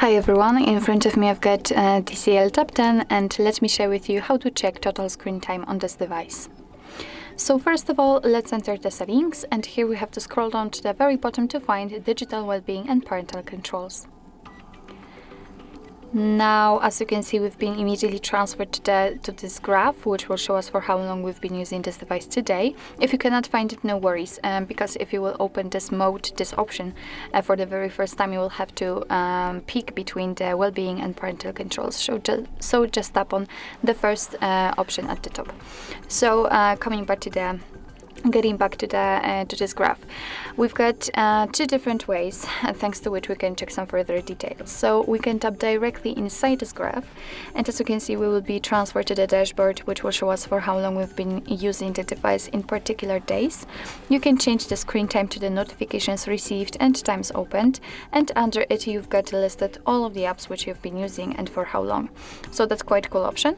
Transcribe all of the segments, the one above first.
Hi everyone, in front of me I've got TCL Tab 10 and let me share with you how to check total screen time on this device. So first of all, let's enter the settings, and here we have to scroll down to the very bottom to find digital well-being and parental controls. Now, as you can see, we've been immediately transferred to this graph, which will show us for how long we've been using this device today. If you cannot find it, no worries, because if you will open this mode, this option, for the very first time, you will have to pick between the well-being and parental controls. So just tap on the first option at the top. So getting back to this graph, we've got two different ways, thanks to which we can check some further details. So we can tap directly inside this graph, and as you can see, we will be transferred to the dashboard, which will show us for how long we've been using the device in particular days. You can change the screen time to the notifications received and times opened, and under it you've got listed all of the apps which you've been using and for how long. So that's quite a cool option.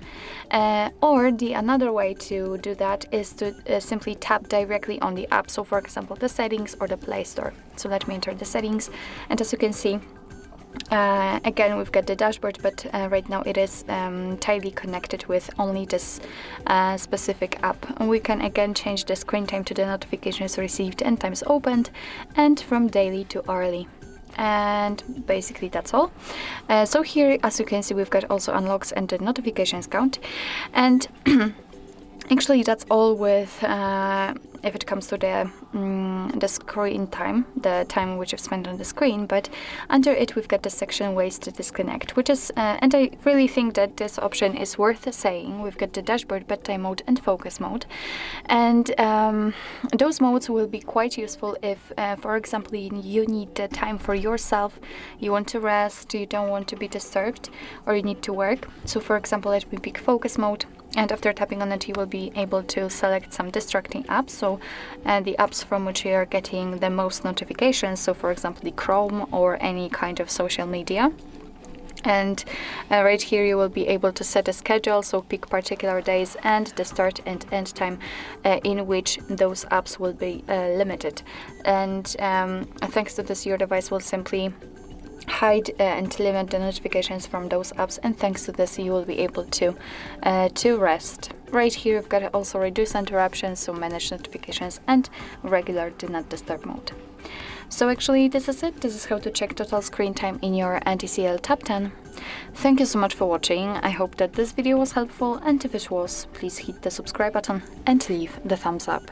Or another way to do that is to simply tap directly on the app, so for example the settings or the Play Store. So let me enter the settings, and as you can see, again we've got the dashboard, but right now it is tightly connected with only this specific app. And we can again change the screen time to the notifications received and times opened, and from daily to hourly. And basically that's all. So here, as you can see, we've got also unlocks and the notifications count, and actually that's all with if it comes to the screen time, the time which you've spent on the screen. But under it we've got the section ways to disconnect, which is and I really think that this option is worth saying. We've got the dashboard, bedtime mode and focus mode, and those modes will be quite useful if for example you need the time for yourself, you want to rest, you don't want to be disturbed, or you need to work. So for example, let me pick focus mode, and after tapping on it you will be able to select some distracting apps, so the apps from which you are getting the most notifications, so for example the Chrome or any kind of social media. And right here you will be able to set a schedule, so pick particular days and the start and end time in which those apps will be limited. And thanks to this, your device will simply hide and limit the notifications from those apps, and thanks to this you will be able to rest. Right here you've got also reduce interruptions, so manage notifications, and regular do not disturb mode. So actually this is it. This is how to check total screen time in your TCL Tab 10. Thank you so much for watching. I hope that this video was helpful, and if it was, please hit the subscribe button and leave the thumbs up.